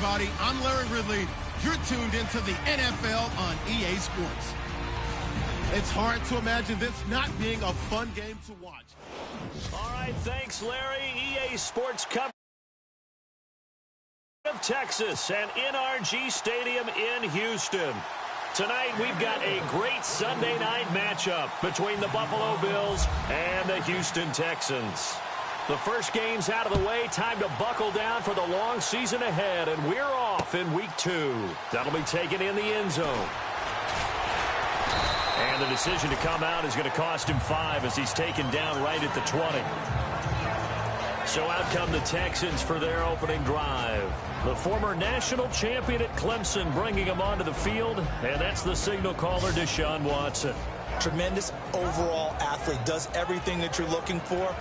everybody. I'm Larry Ridley. You're tuned into the NFL on EA Sports. It's hard to imagine this not being a fun game to watch. All right, thanks, Larry. EA Sports coverage of Texas and NRG Stadium in Houston. Tonight, we've got a great Sunday night matchup between the Buffalo Bills and the Houston Texans. The first game's out of the way. Time to buckle down for the long season ahead, and we're off in Week 2. That'll be taken in the end zone. And the decision to come out is going to cost him 5 as he's taken down right at the 20. So out come the Texans for their opening drive. The former national champion at Clemson bringing him onto the field, and that's the signal caller, Deshaun Watson. Tremendous overall athlete, does everything that you're looking for.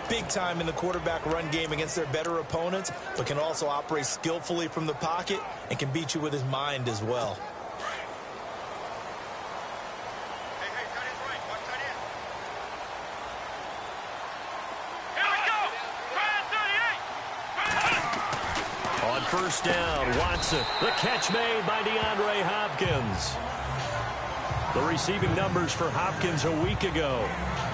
Big time in the quarterback run game against their better opponents, but can also operate skillfully from the pocket and can beat you with his mind as well. On first down, Watson. The catch made by DeAndre Hopkins. The receiving numbers for Hopkins a week ago.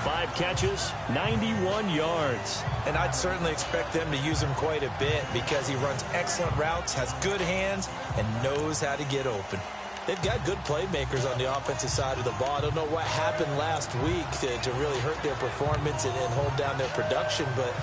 5 catches, 91 yards. And I'd certainly expect them to use him quite a bit because he runs excellent routes, has good hands, and knows how to get open. They've got good playmakers on the offensive side of the ball. I don't know what happened last week to really hurt their performance and hold down their production, but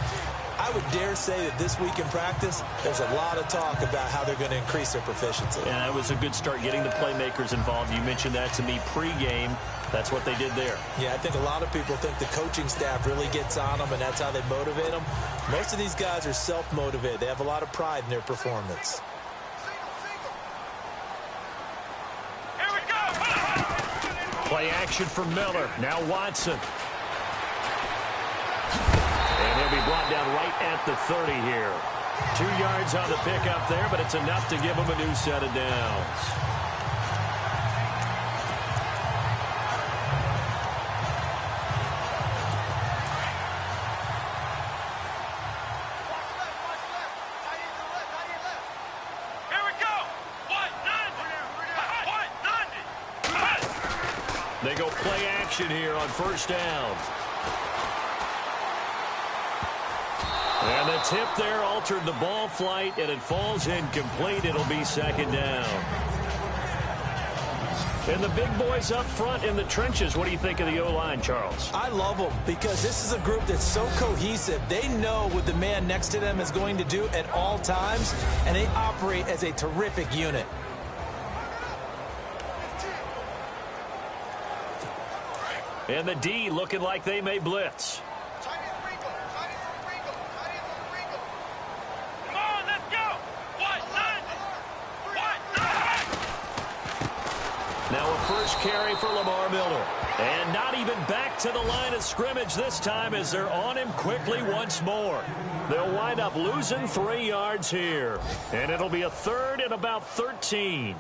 I would dare say that this week in practice, there's a lot of talk about how they're going to increase their proficiency. Yeah, it was a good start getting the playmakers involved. You mentioned that to me pregame. That's what they did there. Yeah, I think a lot of people think the coaching staff really gets on them, and that's how they motivate them. Most of these guys are self-motivated. They have a lot of pride in their performance. Here we go! Play action for Miller. Now Watson. And he'll be brought down right at the 30 here. 2 yards on the pickup there, but it's enough to give him a new set of downs. They go play action here on first down. And the tip there altered the ball flight, and it falls incomplete. It'll be second down. And the big boys up front in the trenches. What do you think of the O-line, Charles? I love them because this is a group that's so cohesive. They know what the man next to them is going to do at all times, and they operate as a terrific unit. And the D looking like they may blitz. Now a first carry for Lamar Miller. And not even back to the line of scrimmage this time as they're on him quickly once more. They'll wind up losing 3 yards here. And it'll be a third and about 13.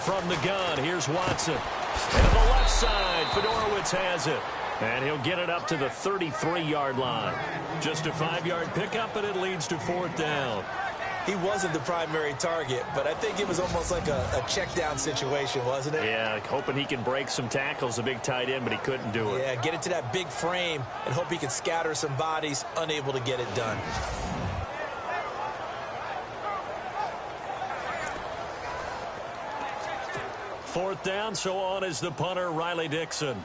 From the gun, here's Watson. And to the left side, Fedorowicz has it. And he'll get it up to the 33-yard line. Just a 5-yard pickup, and it leads to fourth down. He wasn't the primary target, but I think it was almost like a check down situation, wasn't it? Yeah, hoping he can break some tackles, a big tight end, but he couldn't do it. Yeah, get it to that big frame and hope he can scatter some bodies, unable to get it done. Fourth down, so on is the punter, Riley Dixon.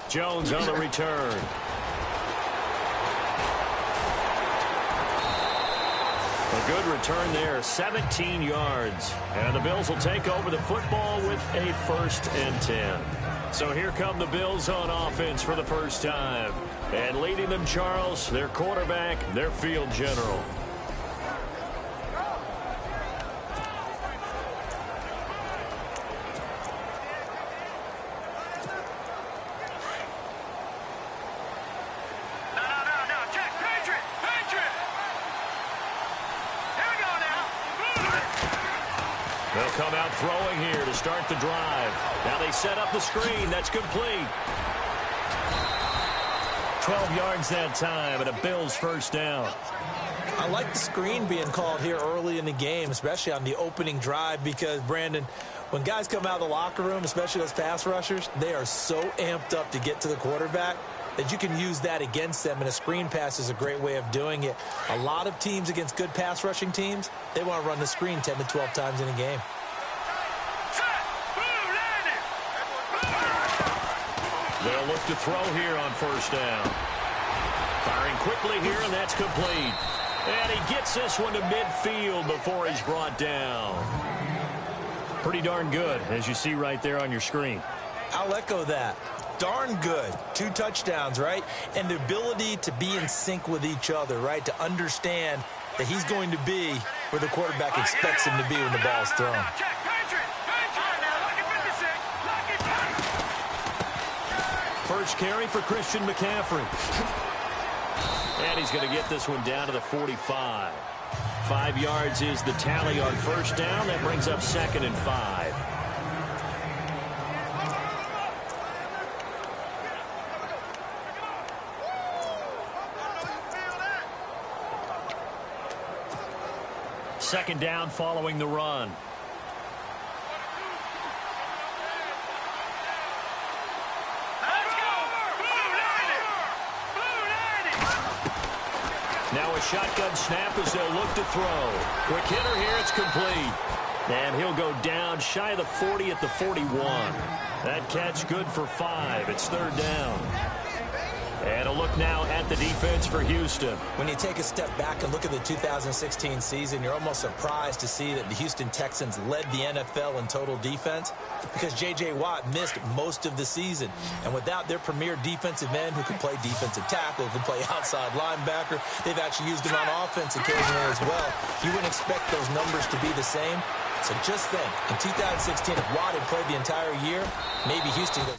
Jones on the return. A good return there, 17 yards. And the Bills will take over the football with a 1st and 10. So here come the Bills on offense for the first time. And leading them, Charles, their quarterback, their field general. They'll come out throwing here to start the drive. Now they set up the screen. That's complete. 12 yards that time and a Bills first down. I like the screen being called here early in the game, especially on the opening drive, because, Brandon, when guys come out of the locker room, especially those pass rushers, they are so amped up to get to the quarterback that you can use that against them, and a screen pass is a great way of doing it. A lot of teams against good pass rushing teams, they want to run the screen 10 to 12 times in a game. They'll look to throw here on first down. Firing quickly here, and that's complete. And he gets this one to midfield before he's brought down. Pretty darn good, as you see right there on your screen. I'll echo that. Darn good. 2 touchdowns, right? And the ability to be in sync with each other, right? To understand that he's going to be where the quarterback expects him to be when the ball's thrown. First carry for Christian McCaffrey. And he's going to get this one down to the 45. 5 yards is the tally on first down. That brings up 2nd and 5. Second down following the run. Now a shotgun snap as they'll look to throw. Quick hitter here, it's complete. And he'll go down shy of the 40 at the 41. That catch good for 5. It's 3rd down. And a look now at the defense for Houston. When you take a step back and look at the 2016 season, you're almost surprised to see that the Houston Texans led the NFL in total defense because J.J. Watt missed most of the season. And without their premier defensive end who can play defensive tackle, who can play outside linebacker, they've actually used him on offense occasionally as well. You wouldn't expect those numbers to be the same. So just think, in 2016, if Watt had played the entire year, maybe Houston goes.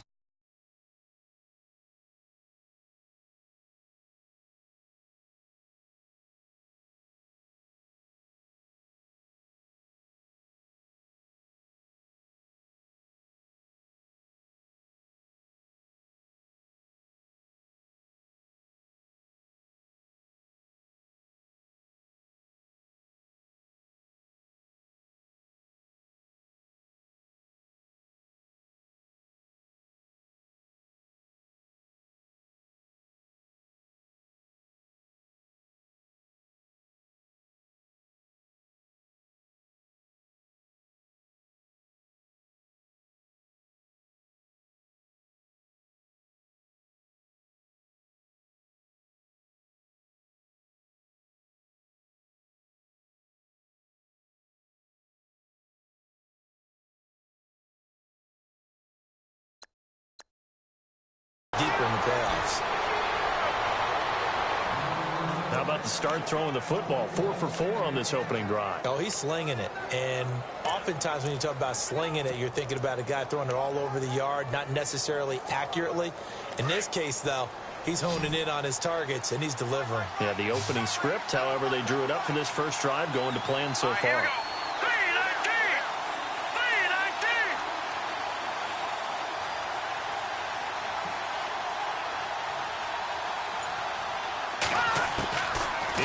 Deeper in the playoffs. How about the start throwing the football? 4 for 4 on this opening drive. Oh, he's slinging it. And oftentimes when you talk about slinging it, you're thinking about a guy throwing it all over the yard, not necessarily accurately. In this case, though, he's honing in on his targets, and he's delivering. Yeah, the opening script, however, they drew it up for this first drive, going to plan so far.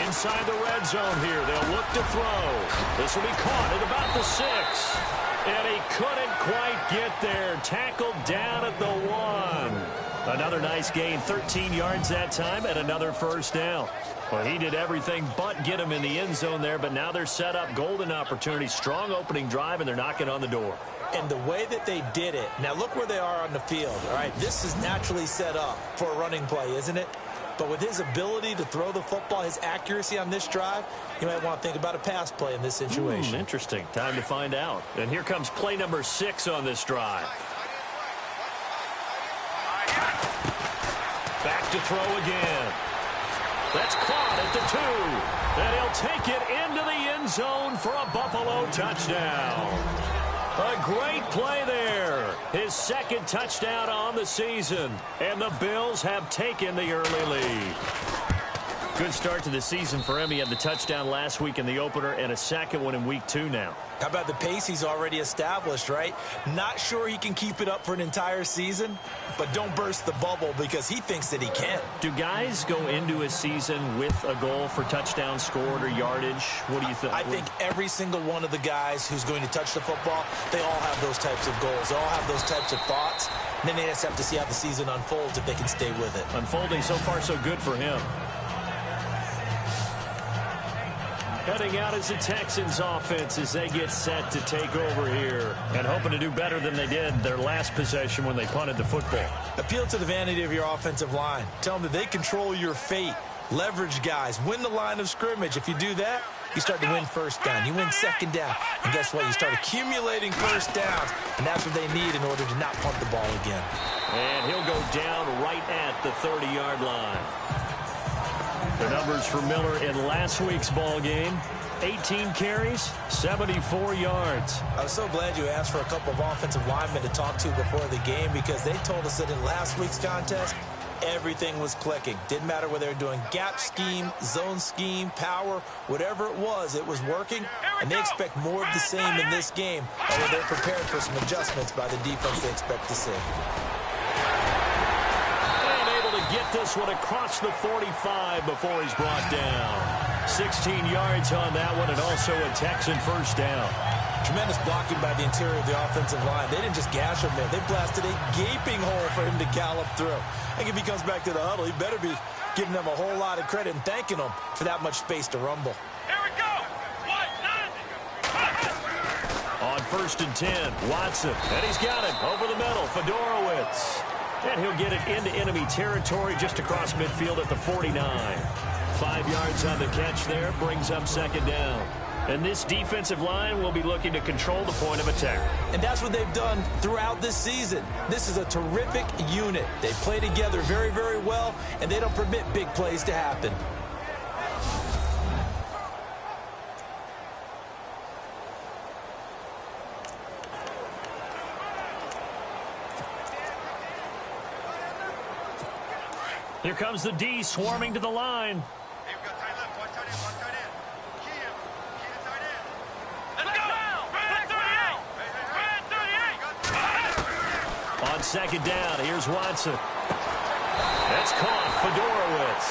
Inside the red zone here. They'll look to throw. This will be caught at about the 6. And he couldn't quite get there. Tackled down at the 1. Another nice gain. 13 yards that time and another first down. Well, he did everything but get him in the end zone there, but now they're set up. Golden opportunity. Strong opening drive, and they're knocking on the door. And the way that they did it, now look where they are on the field. All right, this is naturally set up for a running play, isn't it? But with his ability to throw the football, his accuracy on this drive, you might want to think about a pass play in this situation. Interesting. Time to find out. And here comes play number 6 on this drive. to throw again. That's caught at the 2. And he'll take it into the end zone for a Buffalo touchdown. A great play there. His second touchdown on the season. And the Bills have taken the early lead. Good start to the season for him. He had the touchdown last week in the opener and a second one in week 2 now. How about the pace he's already established, right? Not sure he can keep it up for an entire season, but don't burst the bubble because he thinks that he can. Do guys go into a season with a goal for touchdown scored or yardage? What do you think? I think every single one of the guys who's going to touch the football, they all have those types of goals. They all have those types of thoughts. And then they just have to see how the season unfolds if they can stay with it. Unfolding so far so good for him. Heading out is the Texans offense as they get set to take over here. And hoping to do better than they did their last possession when they punted the football. Appeal to the vanity of your offensive line. Tell them that they control your fate. Leverage guys. Win the line of scrimmage. If you do that, you start to win first down. You win second down. And guess what? You start accumulating first downs. And that's what they need in order to not punt the ball again. And he'll go down right at the 30-yard line. The numbers for Miller in last week's ball game: 18 carries, 74 yards. I was so glad you asked for a couple of offensive linemen to talk to before the game because they told us that in last week's contest, everything was clicking. Didn't matter whether they were doing gap scheme, zone scheme, power, whatever it was working. And they expect more of the same in this game, although they're prepared for some adjustments by the defense they expect to see. Get this one across the 45 before he's brought down. 16 yards on that one, and also a Texan first down. Tremendous blocking by the interior of the offensive line. They didn't just gash him there. They blasted a gaping hole for him to gallop through. I think if he comes back to the huddle, he better be giving them a whole lot of credit and thanking them for that much space to rumble. Here we go. 1-9. On 1st and 10, Watson. And he's got it over the middle. Fedorowicz. And he'll get it into enemy territory just across midfield at the 49. 5 yards on the catch there, brings up second down. And this defensive line will be looking to control the point of attack. And that's what they've done throughout this season. This is a terrific unit. They play together very, very well, and they don't permit big plays to happen. Here comes the D swarming to the line. Hey, we've got tight left. Watch tight end. Watch tight end. Key him. Key to tight end. Let's go. Brad 38. Brad 38. On second down, here's Watson. That's caught. Fedorowicz.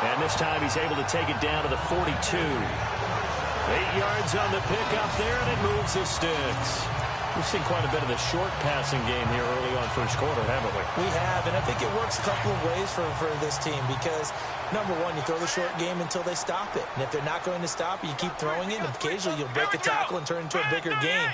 And this time he's able to take it down to the 42. 8 yards on the pickup there, and it moves the sticks. We've seen quite a bit of the short passing game here early on first quarter, haven't we? We have, and I think it works a couple of ways for this team because, number one, you throw the short game until they stop it. And if they're not going to stop it, you keep throwing it, and occasionally you'll break a tackle and turn it into a bigger game.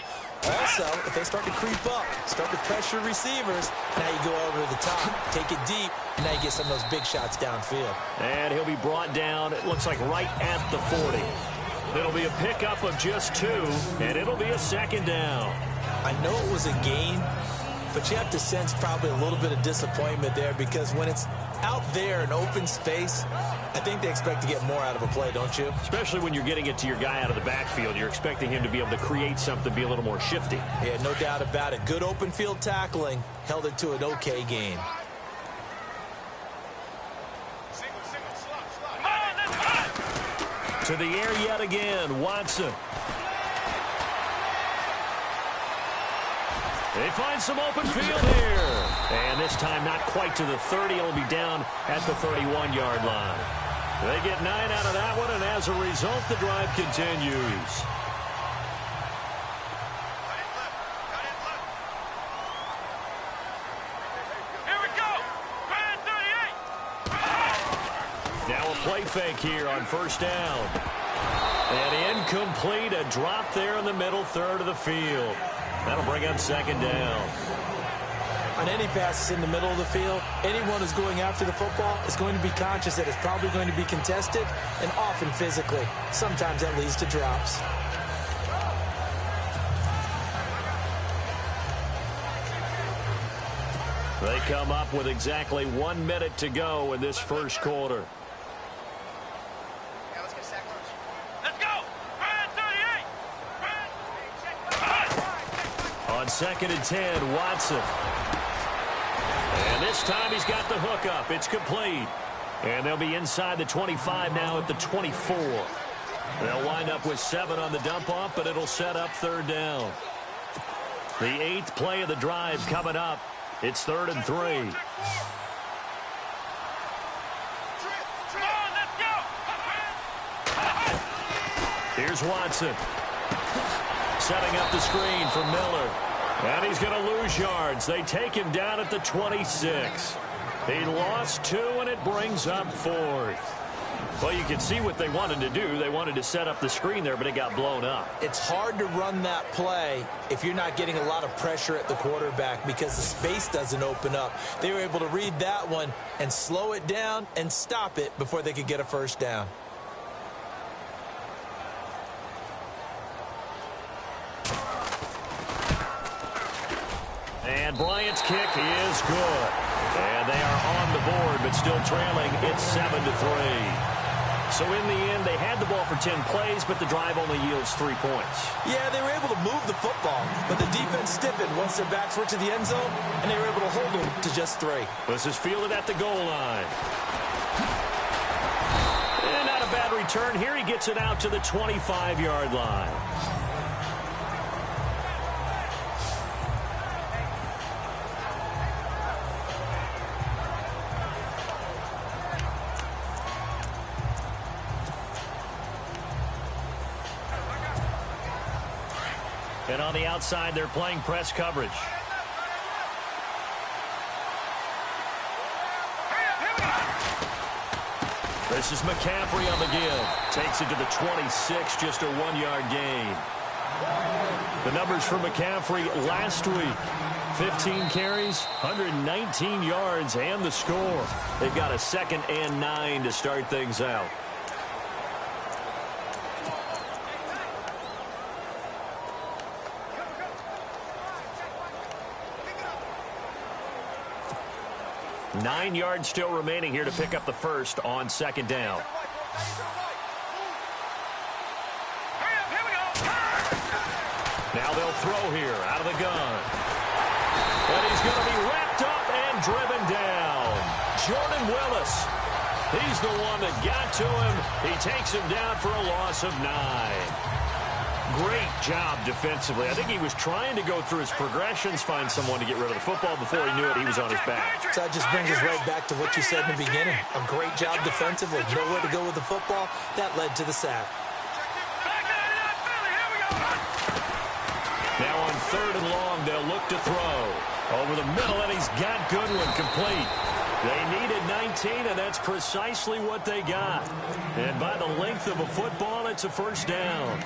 Also, if they start to creep up, start to pressure receivers, now you go over to the top, take it deep, and now you get some of those big shots downfield. And he'll be brought down, it looks like right at the 40. It'll be a pickup of just 2, and it'll be a second down. I know it was a gain, but you have to sense probably a little bit of disappointment there because when it's out there in open space, I think they expect to get more out of a play, don't you? Especially when you're getting it to your guy out of the backfield. You're expecting him to be able to create something, be a little more shifty. Yeah, no doubt about it. Good open field tackling held it to an okay gain. To the air yet again, Watson. They find some open field here. And this time not quite to the 30. It'll be down at the 31-yard line. They get 9 out of that one, and as a result, the drive continues. Here we go. Brad 38. Now a play fake here on first down. And incomplete, a drop there in the middle third of the field. That'll bring up second down. On any passes in the middle of the field, anyone who's going after the football is going to be conscious that it's probably going to be contested and often physically. Sometimes that leads to drops. They come up with exactly 1 minute to go in this first quarter. Yeah, let's get sack lunch. Let's go! 38! On 2nd and 10, Watson. And this time he's got the hook up. It's complete. And they'll be inside the 25 now at the 24. They'll wind up with 7 on the dump-off, but it'll set up 3rd down. The 8th play of the drive coming up. It's 3rd and 3. Come on, let's go! Here's Watson. Setting up the screen for Miller. And he's going to lose yards. They take him down at the 26. He lost 2, and it brings up 4th. Well, you can see what they wanted to do. They wanted to set up the screen there, but it got blown up. It's hard to run that play if you're not getting a lot of pressure at the quarterback because the space doesn't open up. They were able to read that one and slow it down and stop it before they could get a first down. And Bryant's kick is good. And they are on the board, but still trailing. It's 7-3. So in the end, they had the ball for 10 plays, but the drive only yields 3 points. Yeah, they were able to move the football, but the defense stiffened once their backs were to the end zone, and they were able to hold them to just 3. This is fielded at the goal line. And not a bad return. Here he gets it out to the 25-yard line. And on the outside, they're playing press coverage. This is McCaffrey on the give. Takes it to the 26, just a 1-yard gain. The numbers for McCaffrey last week. 15 carries, 119 yards, and the score. They've got a 2nd and 9 to start things out. Nine yards still remaining here to pick up the first on 2nd down. Now they'll throw here out of the gun. And he's going to be wrapped up and driven down. Jordan Willis. He's the one that got to him. He takes him down for a loss of 9. Great job defensively. I think he was trying to go through his progressions, find someone to get rid of the football. Before he knew it, he was on his back. So that just brings us right back to what you said in the beginning. A great job defensively. Nowhere to go with the football. That led to the sack. Now on 3rd and long, they'll look to throw. Over the middle, and he's got Goodwin complete. They needed 19, and that's precisely what they got. And by the length of a football, it's a first down.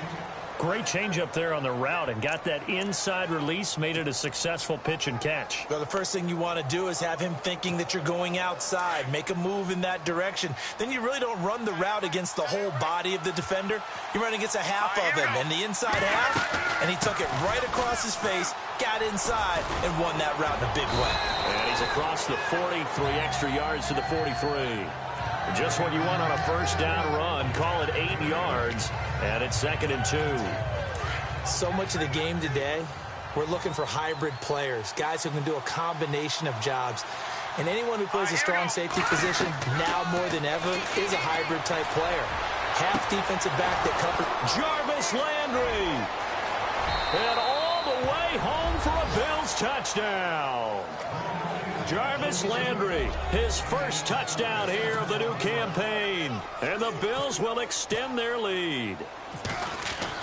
Great change up there on the route and got that inside release, made it a successful pitch and catch. Well, the first thing you want to do is have him thinking that you're going outside, make a move in that direction. Then you really don't run the route against the whole body of the defender. You run against a half of him, and the inside half, and he took it right across his face, got inside, and won that route in a big way. And he's across the 40, 3 extra yards to the 43. Just what you want on a first down run. Call it 8 yards, and it's 2nd and 2. So much of the game today, we're looking for hybrid players, guys who can do a combination of jobs. And anyone who plays a strong safety position, now more than ever, is a hybrid-type player. Half defensive back that covered. Jarvis Landry. And all the way home for a Bills touchdown. Jarvis Landry, his first touchdown here of the new campaign. And the Bills will extend their lead.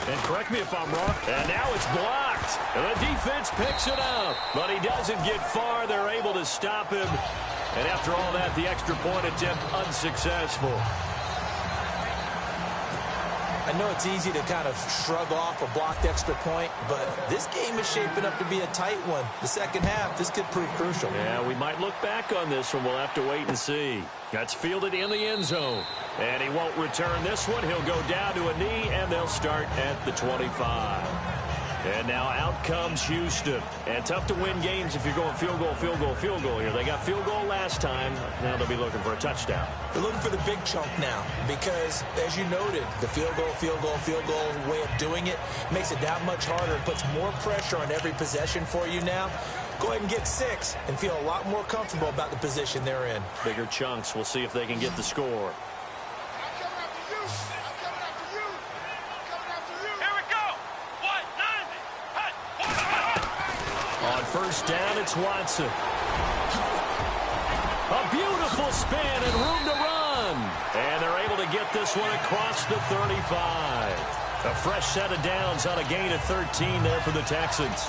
And correct me if I'm wrong. And now it's blocked. And the defense picks it up. But he doesn't get far. They're able to stop him. And after all that, the extra point attempt unsuccessful. I know it's easy to kind of shrug off a blocked extra point, but this game is shaping up to be a tight one. The second half, this could prove crucial. Yeah, we might look back on this one. We'll have to wait and see. That's fielded in the end zone. And he won't return this one. He'll go down to a knee, and they'll start at the 25. And now out comes Houston. And tough to win games if you're going field goal, field goal, field goal here. They got field goal last time. Now they'll be looking for a touchdown. They're looking for the big chunk now because, as you noted, the field goal, field goal, field goal way of doing it makes it that much harder. It puts more pressure on every possession for you now. Go ahead and get 6 and feel a lot more comfortable about the position they're in. Bigger chunks. We'll see if they can get the score. On first down, it's Watson. A beautiful spin and room to run. And they're able to get this one across the 35. A fresh set of downs on a gain of 13 there for the Texans.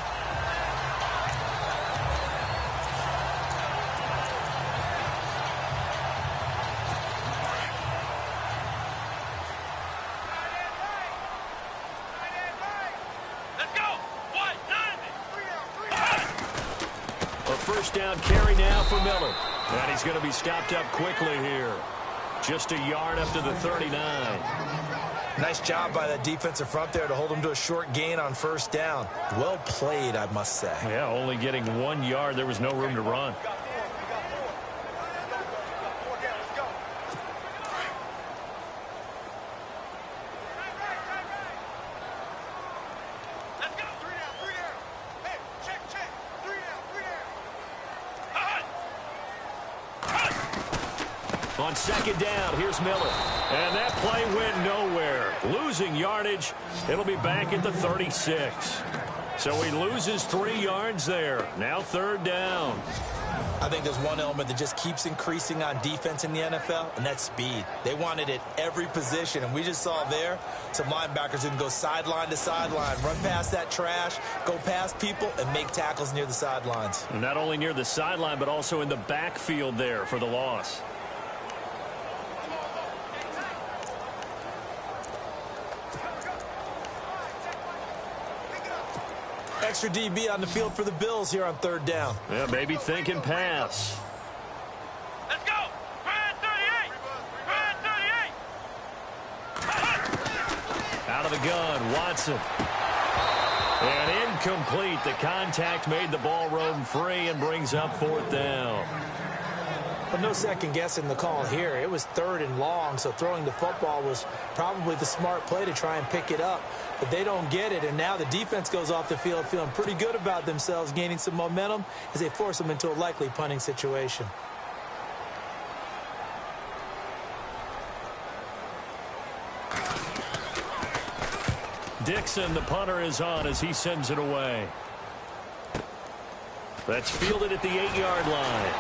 First down carry now for Miller. And he's going to be stopped up quickly here. Just a yard up to the 39. Nice job by that defensive front there to hold him to a short gain on first down. Well played, I must say. Yeah, only getting 1 yard. There was no room to run. On second down, here's Miller. And that play went nowhere. Losing yardage. It'll be back at the 36. So he loses 3 yards there. Now third down. I think there's one element that just keeps increasing on defense in the NFL, and that's speed. They want it at every position, and we just saw there some linebackers who can go sideline to sideline, run past that trash, go past people, and make tackles near the sidelines. And not only near the sideline, but also in the backfield there for the loss. Extra DB on the field for the Bills here on third down. Yeah, maybe thinking pass. Let's go! Brad 38! Brad 38! Out of the gun, Watson. And incomplete. The contact made the ball roam free and brings up fourth down. But no second guessing the call here. It was third and long, so throwing the football was probably the smart play to try and pick it up. But they don't get it, and now the defense goes off the field feeling pretty good about themselves, gaining some momentum as they force them into a likely punting situation. Dixon, the punter, is on as he sends it away. That's fielded at the 8-yard line.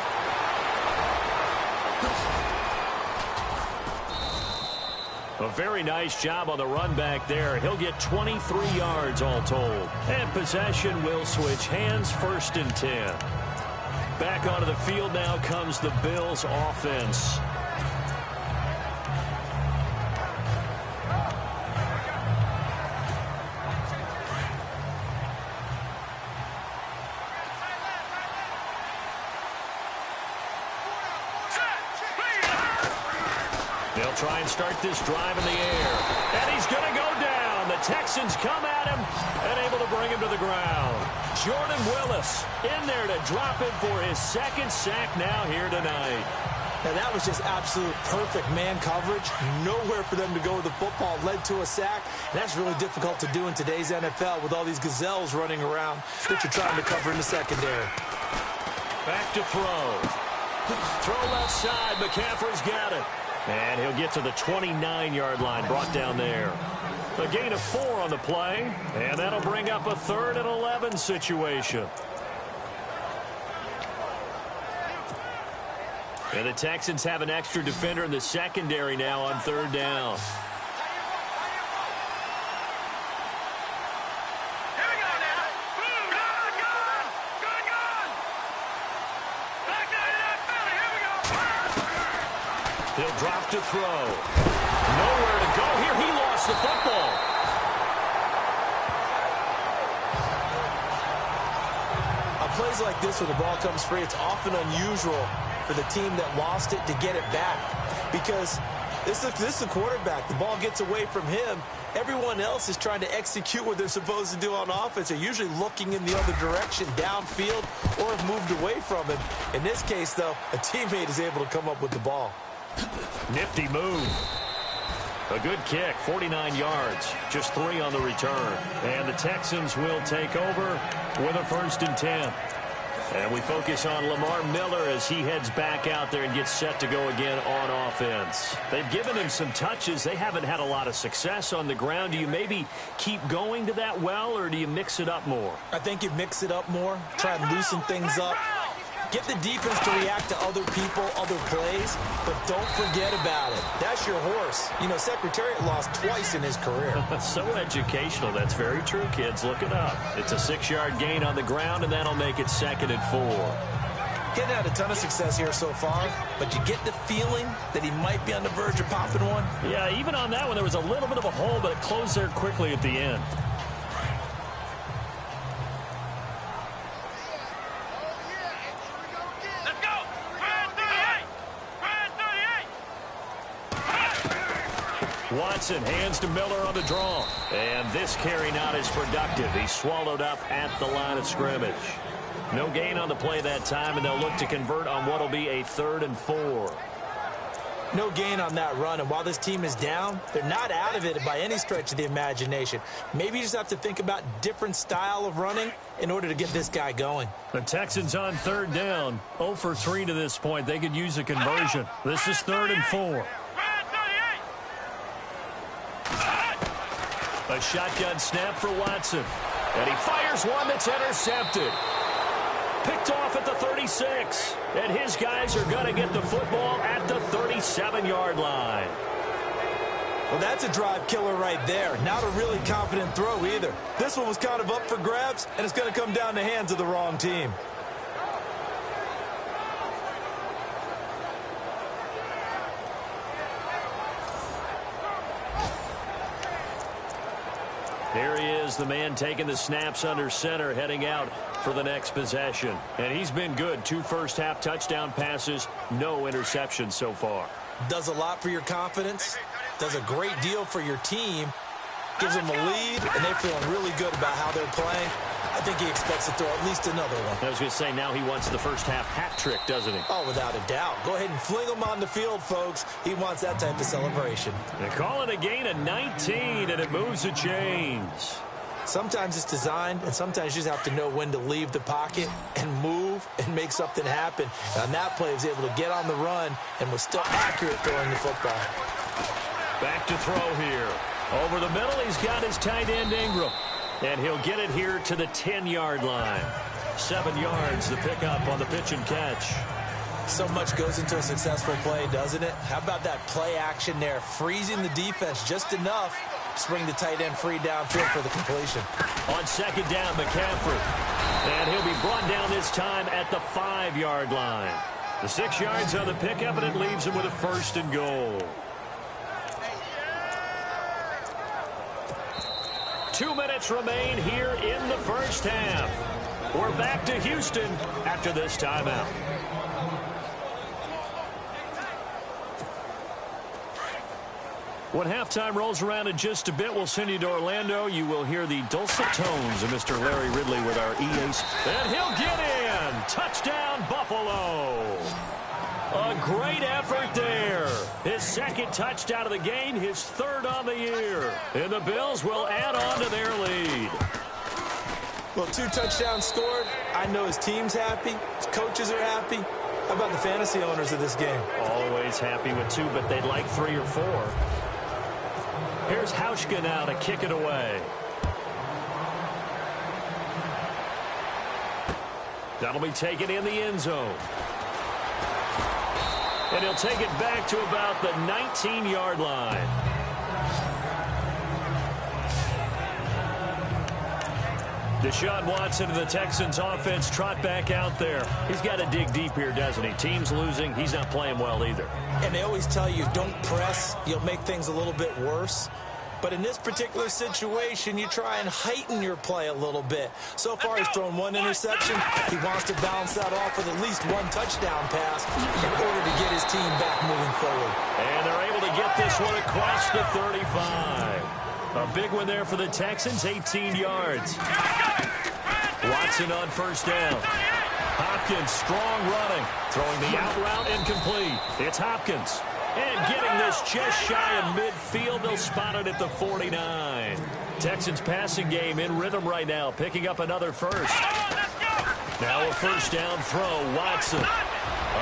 A very nice job on the run back there. He'll get 23 yards all told. And possession will switch hands, first and 10. Back onto the field now comes the Bills offense. They'll try and start this drive in the air. And he's going to go down. The Texans come at him and able to bring him to the ground. Jordan Willis in there to drop him for his second sack now here tonight. Now that was just absolute perfect man coverage. Nowhere for them to go with the football. Led to a sack. And that's really difficult to do in today's NFL with all these gazelles running around that you're trying to cover in the secondary. Back to throw. Throw left side. McCaffrey's got it. And he'll get to the 29-yard line, brought down there. A gain of 4 on the play, and that'll bring up a 3rd and 11 situation. And the Texans have an extra defender in the secondary now on third down. He'll drop to throw. Nowhere to go here. He lost the football. On plays like this where the ball comes free, it's often unusual for the team that lost it to get it back. Because This is a quarterback. The ball gets away from him. Everyone else is trying to execute what they're supposed to do on offense. They're usually looking in the other direction, downfield, or have moved away from him. In this case, though, a teammate is able to come up with the ball. Nifty move. A good kick, 49 yards, just 3 on the return. And the Texans will take over with a 1st and 10. And we focus on Lamar Miller as he heads back out there and gets set to go again on offense. They've given him some touches. They haven't had a lot of success on the ground. Do you maybe keep going to that well, or do you mix it up more? I think you mix it up more, try and loosen things up. Get the defense to react to other people, other plays, but don't forget about it. That's your horse. You know, Secretariat lost twice in his career. So educational. That's very true, kids. Look it up. It's a 6-yard gain on the ground, and that'll make it 2nd and 4. Getting had a ton of success here so far, but you get the feeling that he might be on the verge of popping one. Yeah, even on that one, there was a little bit of a hole, but it closed there quickly at the end. Watson hands to Miller on the draw. And this carry not as productive. He's swallowed up at the line of scrimmage. No gain on the play that time, and they'll look to convert on what will be a 3rd and 4. No gain on that run, and while this team is down, they're not out of it by any stretch of the imagination. Maybe you just have to think about different style of running in order to get this guy going. The Texans on 3rd down. 0 for 3 to this point. They could use a conversion. This is 3rd and 4. A shotgun snap for Watson. And he fires one that's intercepted. Picked off at the 36. And his guys are going to get the football at the 37-yard line. Well, that's a drive killer right there. Not a really confident throw either. This one was kind of up for grabs, and it's going to come down the hands of the wrong team. Here he is, the man taking the snaps under center, heading out for the next possession. And he's been good. 2 first-half touchdown passes, no interceptions so far. Does a lot for your confidence, does a great deal for your team, gives them a lead, and they're feeling really good about how they're playing. I think he expects to throw at least another one. I was going to say, now he wants the first-half hat trick, doesn't he? Oh, without a doubt. Go ahead and fling him on the field, folks. He wants that type of celebration. They call it a gain of 19, and it moves the chains. Sometimes it's designed, and sometimes you just have to know when to leave the pocket and move and make something happen. And on that play, he was able to get on the run and was still accurate throwing the football. Back to throw here. Over the middle, he's got his tight end Ingram. And he'll get it here to the 10-yard line. 7 yards, the pickup on the pitch and catch. So much goes into a successful play, doesn't it? How about that play action there? Freezing the defense just enough to bring the tight end free downfield for the completion. On 2nd down, McCaffrey. And he'll be brought down this time at the 5-yard line. The 6 yards on the pickup, and it leaves him with a 1st and goal. 2 minutes remain here in the first half. We're back to Houston after this timeout. When halftime rolls around in just a bit, we'll send you to Orlando. You will hear the dulcet tones of Mr. Larry Ridley with our EA. And he'll get in. Touchdown, Buffalo. A great effort there. His 2nd touchdown of the game, his 3rd on the year. And the Bills will add on to their lead. Well, 2 touchdowns scored. I know his team's happy. His coaches are happy. How about the fantasy owners of this game? Always happy with 2, but they'd like 3 or 4. Here's Hauschka now to kick it away. That'll be taken in the end zone. And he'll take it back to about the 19-yard line. Deshaun Watson of the Texans offense trot back out there. He's got to dig deep here, doesn't he? Team's losing. He's not playing well either. And they always tell you, don't press. You'll make things a little bit worse. But in this particular situation, you try and heighten your play a little bit. So far, he's thrown one interception. He wants to balance that off with at least one touchdown pass in order to get his team back moving forward. And they're able to get this one across the 35. A big one there for the Texans, 18 yards. Watson on first down. Hopkins, strong running. Throwing the out route incomplete. It's Hopkins. And getting this just shy of midfield. They'll spot it at the 49. Texans passing game in rhythm right now, picking up another first. Now a first down throw. Watson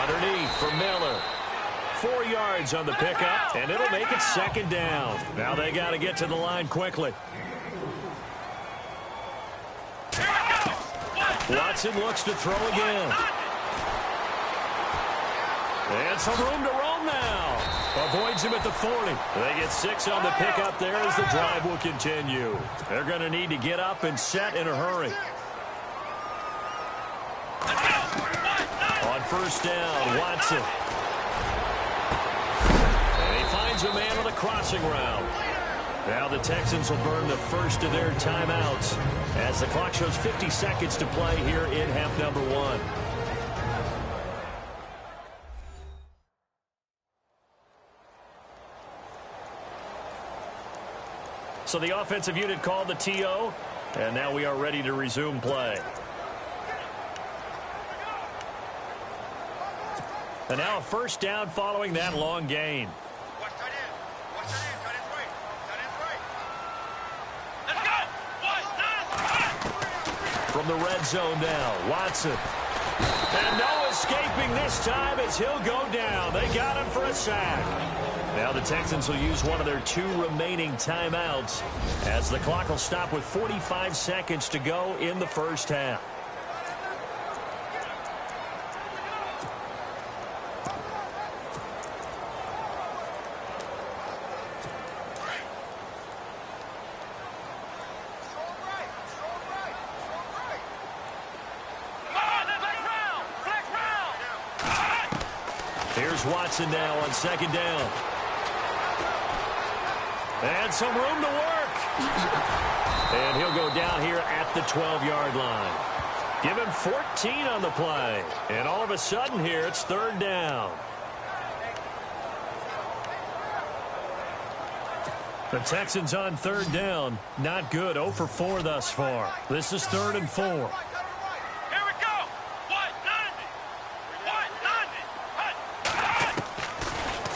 underneath for Miller. 4 yards on the pickup, and it'll make it second down. Now they got to get to the line quickly. Watson looks to throw again. And some room to roam now. Avoids him at the 40. They get 6 on the pickup there as the drive will continue. They're going to need to get up and set in a hurry. On first down, Watson. And he finds a man on the crossing route. Now the Texans will burn the first of their timeouts as the clock shows 50 seconds to play here in half number 1. So the offensive unit called the TO, and now we are ready to resume play. And now a first down following that long gain. Watch tight end. Watch tight end. Tight end's right. Tight end's right. Let's go. From the red zone now, Watson. And no escaping this time as he'll go down. They got him for a sack. Now the Texans will use one of their 2 remaining timeouts as the clock will stop with 45 seconds to go in the first half. Here's Watson now on second down. And some room to work. And he'll go down here at the 12-yard line. Give him 14 on the play. And all of a sudden here, it's third down. The Texans on third down. Not good. 0 for 4 thus far. This is 3rd and 4. Here we go. 190.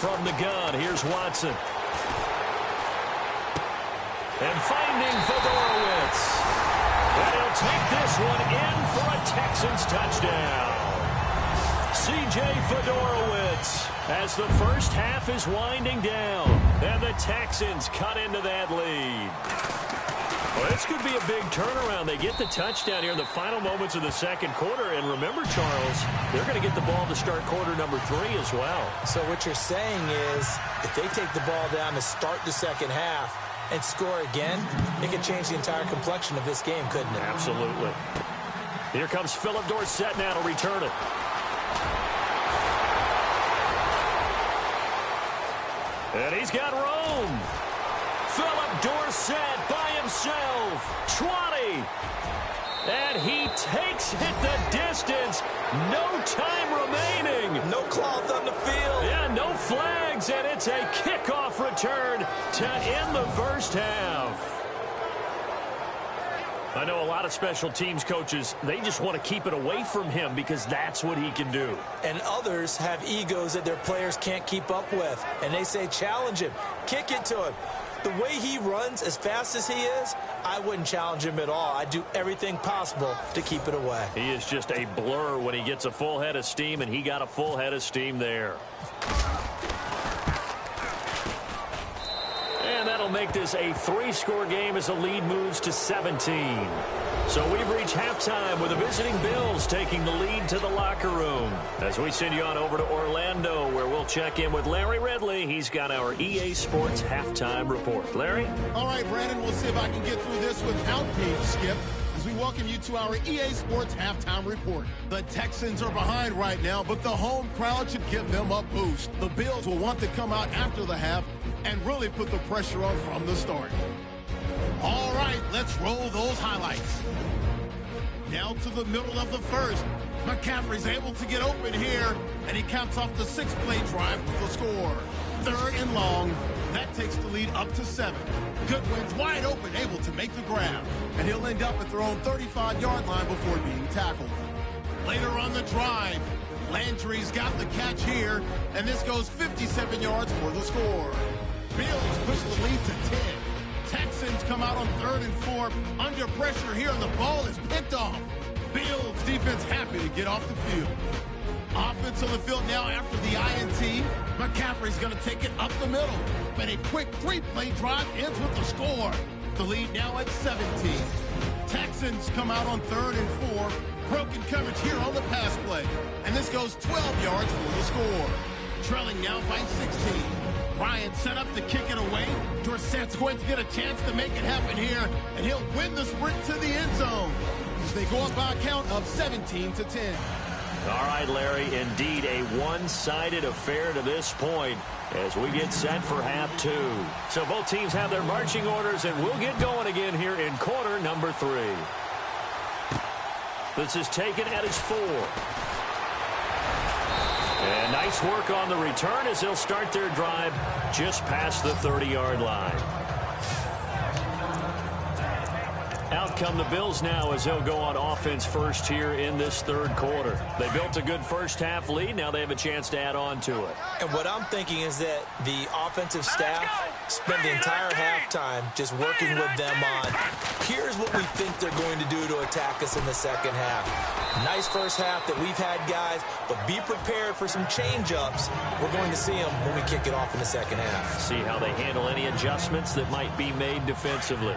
From the gun, here's Watson. And finding Fedorowicz. And he'll take this one in for a Texans touchdown. C.J. Fedorowicz as the first half is winding down. And the Texans cut into that lead. Well, this could be a big turnaround. They get the touchdown here in the final moments of the second quarter. And remember, Charles, they're going to get the ball to start quarter number 3 as well. So what you're saying is if they take the ball down to start the second half and score again, it could change the entire complexion of this game, couldn't it? Absolutely. Here comes Philip Dorsett now to return it. And he's got room. Philip Dorsett by himself. 20. And he takes it the distance. No time remaining. No cloth on the field. Yeah, no flags, and it's a kickoff return to end the first half. I know a lot of special teams coaches, they just want to keep it away from him because that's what he can do. And others have egos that their players can't keep up with. And they say, challenge him. Kick it to him. The way he runs as fast as he is, I wouldn't challenge him at all. I'd do everything possible to keep it away. He is just a blur when he gets a full head of steam, and he got a full head of steam there. And that'll make this a 3-score game as the lead moves to 17. So we've reached halftime with the visiting Bills taking the lead to the locker room. As we send you on over to Orlando, where we'll check in with Larry Ridley. He's got our EA Sports halftime report. Larry? All right, Brandon, we'll see if I can get through this without Dave Skip as we welcome you to our EA Sports halftime report. The Texans are behind right now, but the home crowd should give them a boost. The Bills will want to come out after the half and really put the pressure on from the start. All right, let's roll those highlights. Now to the middle of the first. McCaffrey's able to get open here, and he caps off the 6-play drive with the score. 3rd and long. That takes the lead up to 7. Goodwin's wide open, able to make the grab, and he'll end up at their own 35-yard line before being tackled. Later on the drive, Landry's got the catch here, and this goes 57 yards for the score. Bills push the lead to 10. Texans come out on 3rd and 4. Under pressure here, and the ball is picked off. Bills defense happy to get off the field. Offense on the field now after the INT. McCaffrey's going to take it up the middle. And a quick 3-play drive ends with the score. The lead now at 17. Texans come out on 3rd and 4. Broken coverage here on the pass play. And this goes 12 yards for the score. Trailing now by 16. Bryant set up to kick it away. Dorsett's going to get a chance to make it happen here. And he'll win the sprint to the end zone. They go up by a count of 17-10. All right, Larry, indeed a one-sided affair to this point as we get set for half 2. So both teams have their marching orders, and we'll get going again here in quarter number 3. This is taken at his 4. And nice work on the return as they'll start their drive just past the 30-yard line. Out come the Bills now as they'll go on offense first here in this 3rd quarter. They built a good first-half lead. Now they have a chance to add on to it. And what I'm thinking is that the offensive staff spent the entire halftime just working with them on, here's what we think they're going to do to attack us in the second half. Nice first half that we've had, guys, but be prepared for some change-ups. We're going to see them when we kick it off in the second half. See how they handle any adjustments that might be made defensively.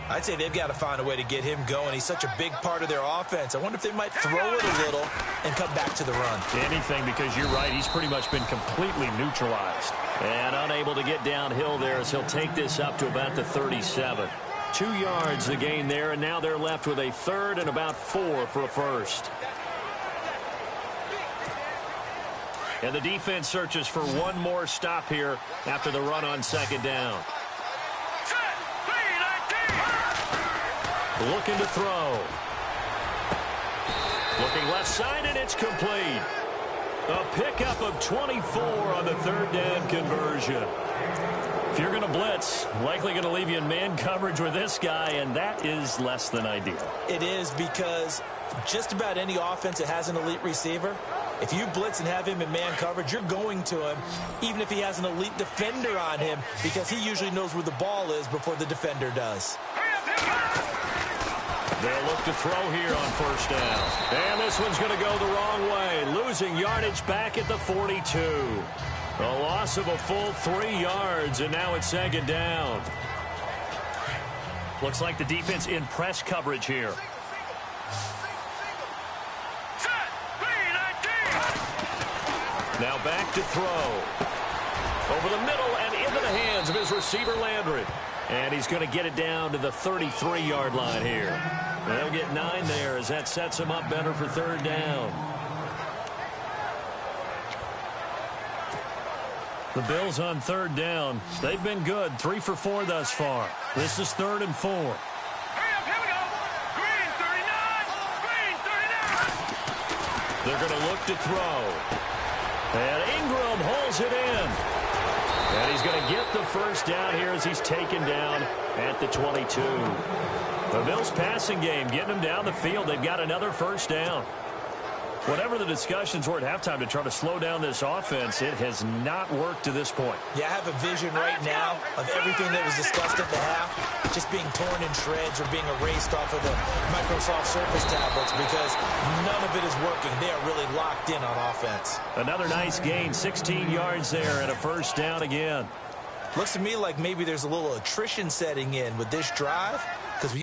I'd say they've got to find a way to get him going. He's such a big part of their offense. I wonder if they might throw it a little and come back to the run. Anything, because you're right. He's pretty much been completely neutralized. And unable to get downhill there as he'll take this up to about the 37. 2 yards the gain there, and now they're left with a 3rd and about 4 for a first. And the defense searches for one more stop here after the run on 2nd down. Looking to throw. Looking left side, and it's complete. A pickup of 24 on the 3rd down conversion. If you're going to blitz, likely going to leave you in man coverage with this guy, and that is less than ideal. It is, because just about any offense that has an elite receiver, if you blitz and have him in man coverage, you're going to him, even if he has an elite defender on him, because he usually knows where the ball is before the defender does. They'll look to throw here on 1st down. And this one's going to go the wrong way. Losing yardage back at the 42. A loss of a full 3 yards, and now it's 2nd down. Looks like the defense in press coverage here. Now back to throw. Over the middle and into the hands of his receiver, Landry. And he's going to get it down to the 33-yard line here. And they'll get 9 there as that sets him up better for 3rd down. The Bills on 3rd down. They've been good. 3 for 4 thus far. This is 3rd and 4. Hurry up, here we go. Green 39. Green 39. They're going to look to throw. And Ingram holds it in. And he's going to get the 1st down here as he's taken down at the 22. The Bills passing game, getting them down the field. They've got another 1st down. Whatever the discussions were at halftime to try to slow down this offense, it has not worked to this point. Yeah, I have a vision right now of everything that was discussed at the half just being torn in shreds or being erased off of the Microsoft Surface tablets, because none of it is working. They are really locked in on offense. Another nice gain, 16 yards there, and a 1st down again. Looks to me like maybe there's a little attrition setting in with this drive, because we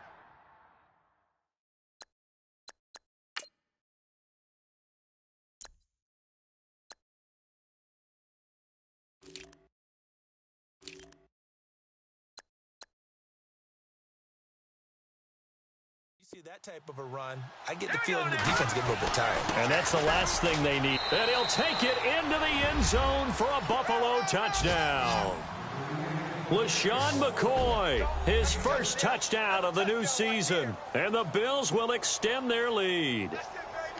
see that type of a run, I get the feeling the defense get a little bit tired. And that's the last thing they need. And he'll take it into the end zone for a Buffalo touchdown. LaShawn McCoy, his first touchdown of the new season. And the Bills will extend their lead.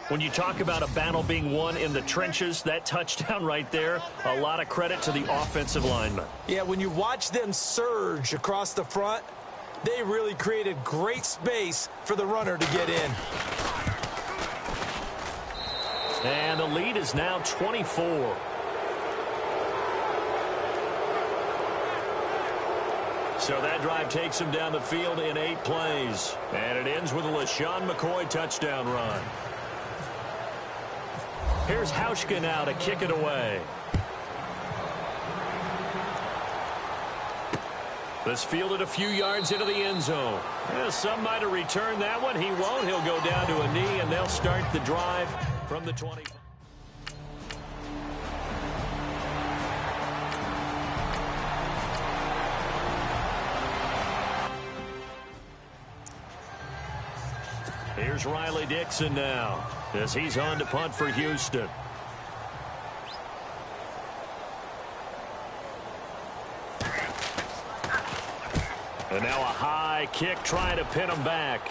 When you talk about a battle being won in the trenches, that touchdown right there, a lot of credit to the offensive linemen. Yeah, when you watch them surge across the front, they really created great space for the runner to get in. And the lead is now 24. So that drive takes him down the field in 8 plays. And it ends with a LaShawn McCoy touchdown run. Here's Hauschka now to kick it away. This fielded a few yards into the end zone. Some might have returned that one. He won't. He'll go down to a knee, and they'll start the drive from the 20. Here's Riley Dixon now as he's on to punt for Houston. And now a high kick trying to pin him back.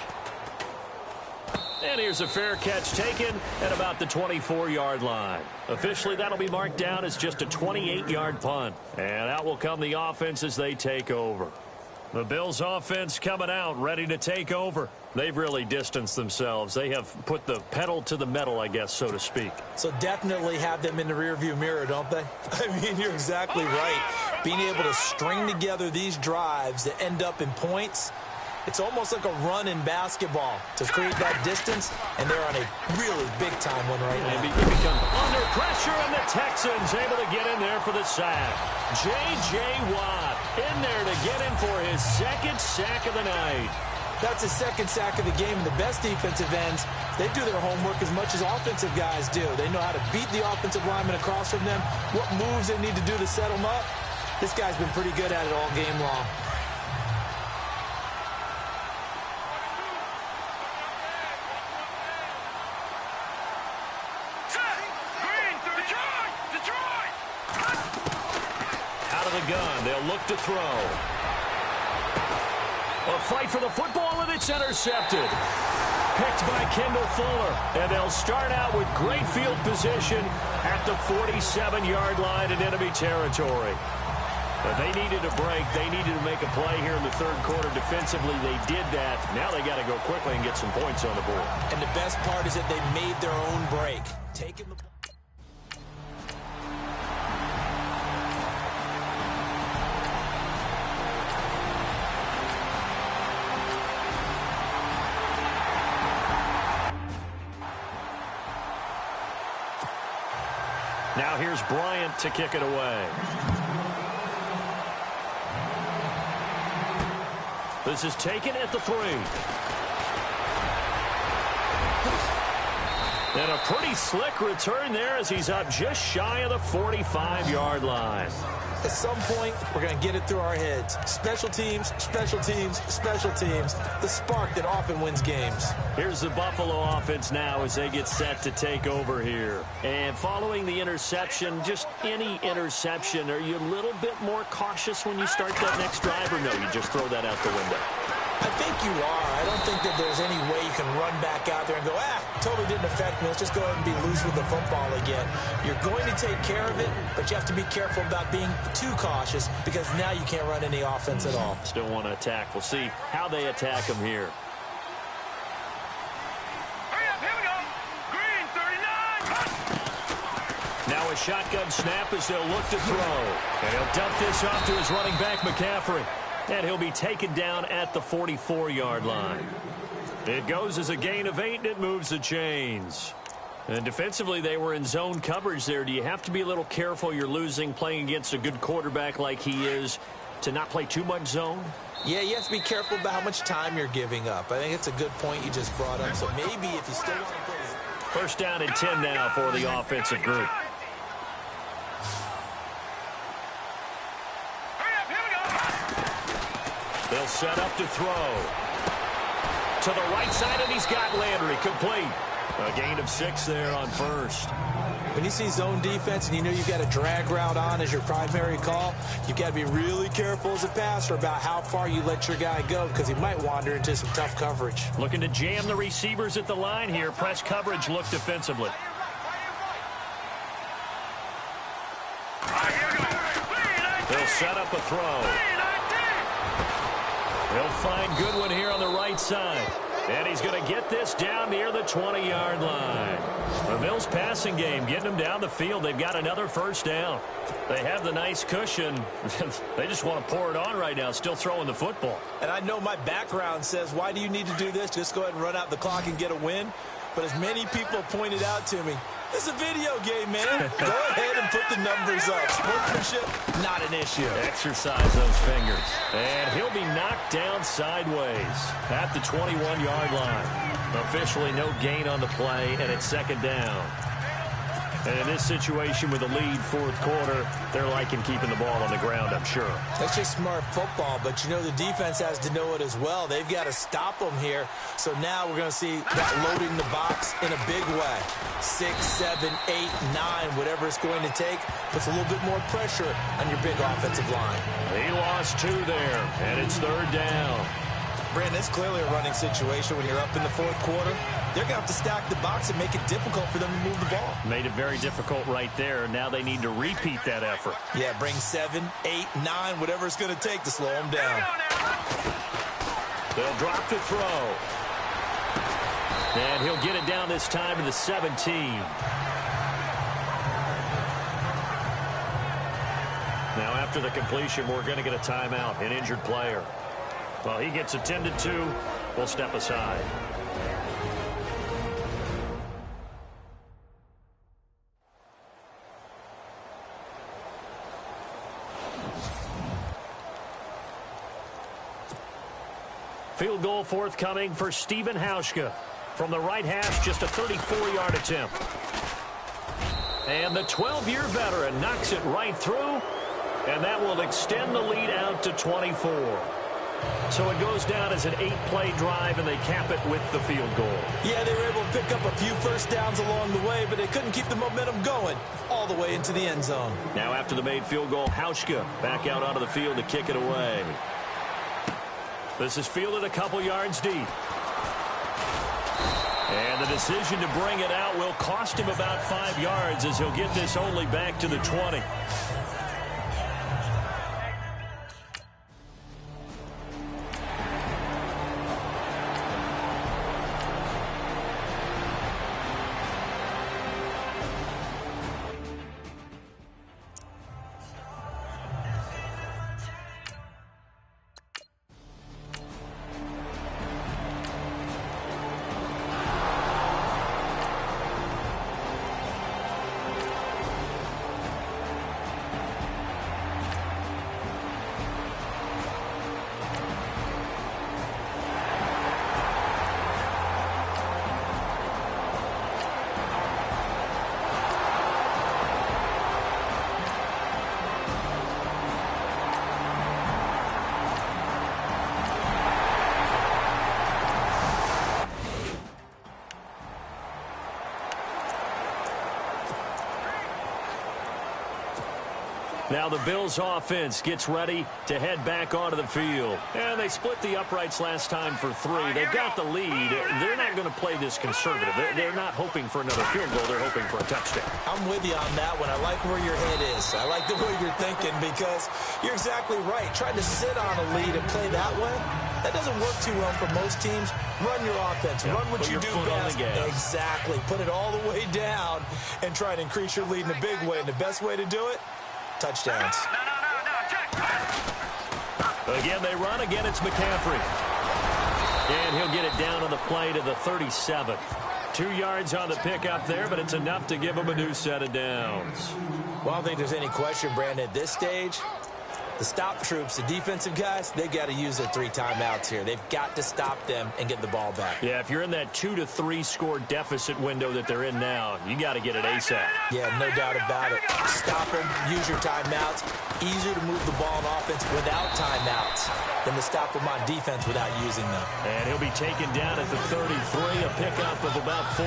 And here's a fair catch taken at about the 24-yard line. Officially, that'll be marked down as just a 28-yard punt. And out will come the offense as they take over. The Bills offense coming out, ready to take over. They've really distanced themselves. They have put the pedal to the metal, I guess, so to speak. So definitely have them in the rearview mirror, don't they? I mean, you're exactly right. Being able to string together these drives that end up in points, it's almost like a run in basketball to create that distance, and they're on a really big-time one right now. They become under pressure, and the Texans able to get in there for the sack. J.J. Watt in there to get him for his second sack of the night. That's his second sack of the game. And the best defensive ends, they do their homework as much as offensive guys do. They know how to beat the offensive lineman across from them, what moves they need to do to set them up. This guy's been pretty good at it all game long. Out of the gun, they'll look to throw. A fight for the football, and it's intercepted. Picked by Kendall Fuller, and they'll start out with great field position at the 47-yard line in enemy territory. But they needed a break. They needed to make a play here in the third quarter. Defensively, they did that. Now they got to go quickly and get some points on the board. And the best part is that they made their own break. Taking the Now here's Bryant to kick it away. This is taken at the 3. And a pretty slick return there as he's up just shy of the 45-yard line. At some point, we're going to get it through our heads. Special teams, special teams, special teams. The spark that often wins games. Here's the Buffalo offense now as they get set to take over here. And following the interception, just any interception, are you a little bit more cautious when you start that next drive, or no, you just throw that out the window? I think you are. I don't think that there's any way you can run back out there and go, totally didn't affect me. Let's just go ahead and be loose with the football again. You're going to take care of it, but you have to be careful about being too cautious because now you can't run any offense at all. Still want to attack. We'll see how they attack him here. Hurry up, here we go. Green, 39. Now a shotgun snap as they'll look to throw. And he'll dump this off to his running back, McCaffrey. And he'll be taken down at the 44-yard line. It goes as a gain of 8, and it moves the chains. And defensively, they were in zone coverage there. Do you have to be a little careful? You're losing, playing against a good quarterback like he is, to not play too much zone? Yeah, you have to be careful about how much time you're giving up. I think it's a good point you just brought up. So maybe if you still want to play. First down and 10 now for the offensive group. They'll set up to throw. To the right side, and he's got Landry complete. A gain of 6 there on first. When you see zone defense and you know you've got a drag route on as your primary call, you've got to be really careful as a passer about how far you let your guy go because he might wander into some tough coverage. Looking to jam the receivers at the line here. Press coverage look defensively. They'll set up a throw. He'll find Goodwin here on the right side. And he's going to get this down near the 20-yard line. The Bills passing game getting them down the field. They've got another first down. They have the nice cushion. They just want to pour it on right now, still throwing the football. And I know my background says, why do you need to do this? Just go ahead and run out the clock and get a win. But as many people pointed out to me, this is a video game, man. Go ahead and put the numbers up. Sportsmanship, not an issue. Exercise those fingers. And he'll be knocked down sideways at the 21-yard line. Officially no gain on the play, and it's second down. And in this situation with the lead fourth quarter, they're liking keeping the ball on the ground, I'm sure. That's just smart football, but you know the defense has to know it as well. They've got to stop them here. So now we're going to see that loading the box in a big way. 6, 7, 8, 9, whatever it's going to take, puts a little bit more pressure on your big offensive line. He lost 2 there, and it's third down. Brandon, it's clearly a running situation when you're up in the fourth quarter. They're going to have to stack the box and make it difficult for them to move the ball. Made it very difficult right there. Now they need to repeat that effort. Yeah, bring 7, 8, 9, whatever it's going to take to slow them down. They'll drop the throw. And he'll get it down this time to the 17. Now after the completion, we're going to get a timeout, an injured player. Well, he gets attended to. We'll step aside. Field goal forthcoming for Stephen Hauschka. From the right hash, just a 34-yard attempt. And the 12-year veteran knocks it right through, and that will extend the lead out to 24. So it goes down as an 8-play drive, and they cap it with the field goal. Yeah, they were able to pick up a few first downs along the way, but they couldn't keep the momentum going all the way into the end zone. Now after the made field goal, Hauschka back out onto the field to kick it away. This is fielded a couple yards deep. And the decision to bring it out will cost him about 5 yards as he'll get this only back to the 20. Now the Bills offense gets ready to head back onto the field. And they split the uprights last time for 3. They've got the lead. They're not going to play this conservative. They're not hoping for another field goal. They're hoping for a touchdown. I'm with you on that one. I like where your head is. I like the way you're thinking because you're exactly right. Trying to sit on a lead and play that way, that doesn't work too well for most teams. Run your offense. Run what you do best. Exactly. Put it all the way down and try to increase your lead in a big way. And the best way to do it, touchdowns. Again, they run. Again, it's McCaffrey. And he'll get it down on the play to the 37. 2 yards on the pickup there, but it's enough to give him a new set of downs. Well, I don't think there's any question, Brandon, at this stage, the stop troops, the defensive guys, they got to use their 3 timeouts here. They've got to stop them and get the ball back. Yeah, if you're in that 2 to 3 score deficit window that they're in now, you got to get it ASAP. Yeah, no doubt about it. Stop them, use your timeouts. Easier to move the ball on offense without timeouts than to stop them on defense without using them. And he'll be taken down at the 33, a pickup of about 4.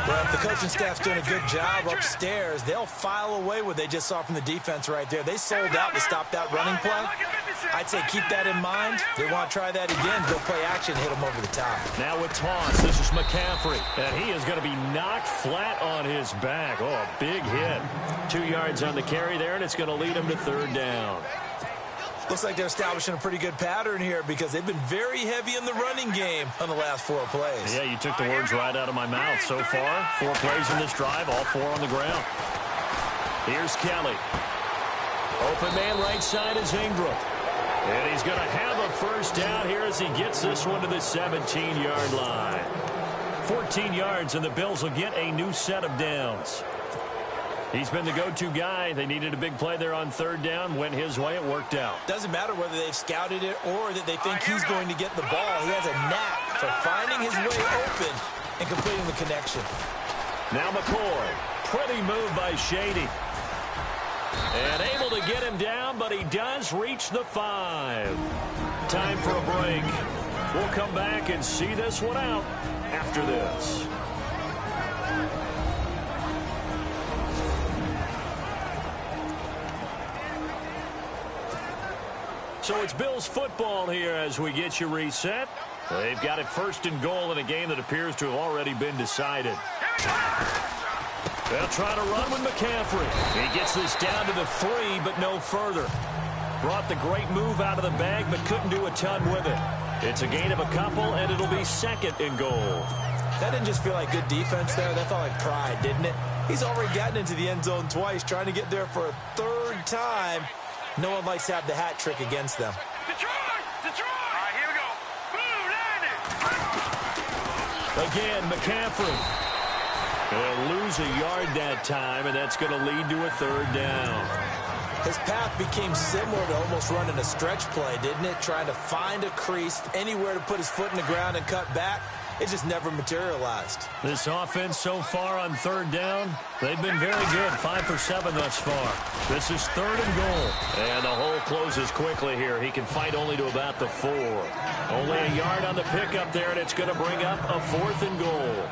Well, if the coaching staff's doing a good job upstairs, they'll file away what they just saw from the defense right there. They sold out to stop that running play. I'd say keep that in mind. They want to try that again. Go play action, hit them over the top. Now with toss, this is McCaffrey. And he is going to be knocked flat on his back. Oh, a big hit. 2 yards on the carry there, and it's going to lead him to third down. Looks like they're establishing a pretty good pattern here because they've been very heavy in the running game on the last 4 plays. Yeah, you took the words right out of my mouth. So far, 4 plays in this drive, all 4 on the ground. Here's Kelly. Open man right side is Ingram. And he's going to have a first down here as he gets this one to the 17-yard line. 14 yards, and the Bills will get a new set of downs. He's been the go-to guy. They needed a big play there on third down. Went his way. It worked out. Doesn't matter whether they've scouted it or that they think he's going to get the ball. He has a knack for finding his way open and completing the connection. Now McCoy. Pretty move by Shady. And able to get him down, but he does reach the 5. Time for a break. We'll come back and see this one out after this. So it's Bills football here as we get you reset. They've got it first and goal in a game that appears to have already been decided. They'll try to run with McCaffrey. He gets this down to the 3, but no further. Brought the great move out of the bag, but couldn't do a ton with it. It's a gain of a couple, and it'll be second and goal. That didn't just feel like good defense there. That felt like pride, didn't it? He's already gotten into the end zone twice, trying to get there for a 3rd time. No one likes to have the hat trick against them. Detroit! Detroit! All right, here we go. Boom, landing! Again, McCaffrey. They'll lose a yard that time, and that's going to lead to a 3rd down. His path became similar to almost running a stretch play, didn't it? Trying to find a crease, anywhere to put his foot in the ground and cut back. It just never materialized. This offense so far on 3rd down, they've been very good. 5 for 7 thus far. This is 3rd and goal. And the hole closes quickly here. He can fight only to about the 4. Only a yard on the pickup there, and it's going to bring up a 4th and goal.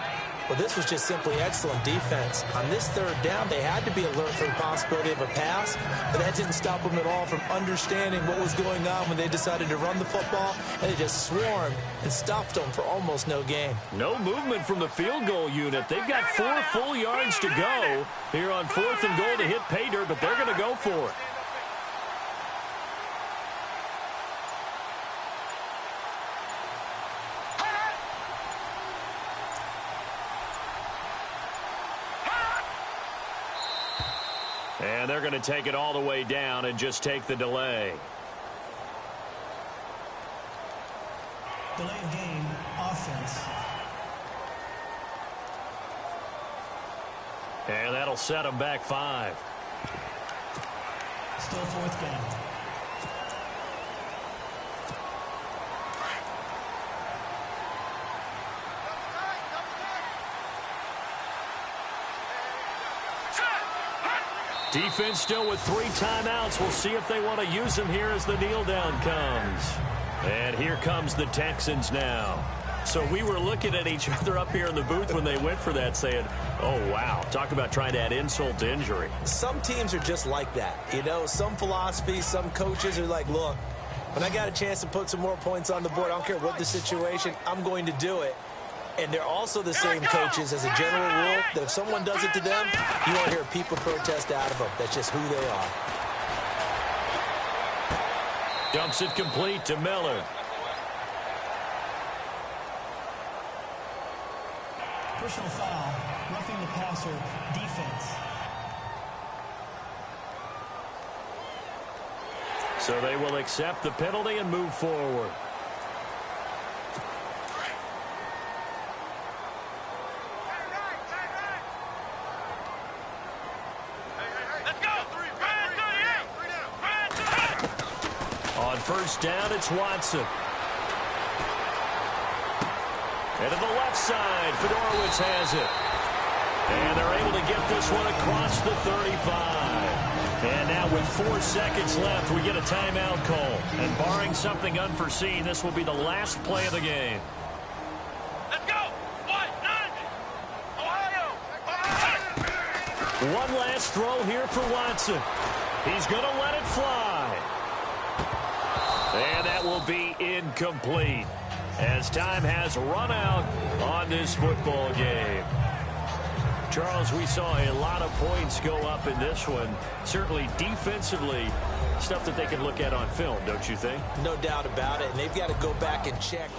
Well, this was just simply excellent defense. On this 3rd down, they had to be alert for the possibility of a pass, but that didn't stop them at all from understanding what was going on when they decided to run the football, and they just swarmed and stuffed them for almost no gain. No movement from the field goal unit. They've got 4 full yards to go here on 4th and goal to hit pay dirt, but they're going to go for it. And they're going to take it all the way down and just take the delay. Delay of game, offense. And that'll set them back 5. Still 4th down. Defense still with 3 timeouts. We'll see if they want to use them here as the kneel down comes. And here comes the Texans now. So we were looking at each other up here in the booth when they went for that saying, oh, wow, talk about trying to add insult to injury. Some teams are just like that. You know, some philosophies, some coaches are like, look, when I got a chance to put some more points on the board, I don't care what the situation, I'm going to do it. And they're also the same coaches as a general rule that if someone does it to them, you won't hear people protest out of them. That's just who they are. Dumps it complete to Miller. Personal foul, roughing the passer, defense. So they will accept the penalty and move forward. On first down, it's Watson. And to the left side, Fedorowicz has it. And they're able to get this one across the 35. And now with 4 seconds left, we get a timeout call. And barring something unforeseen, this will be the last play of the game. Let's go! 1-0! Ohio! One last throw here for Watson. He's going to let it fly. And that will be incomplete as time has run out on this football game. Charles, we saw a lot of points go up in this one. Certainly defensively, stuff that they can look at on film, don't you think? No doubt about it, and they've got to go back and check.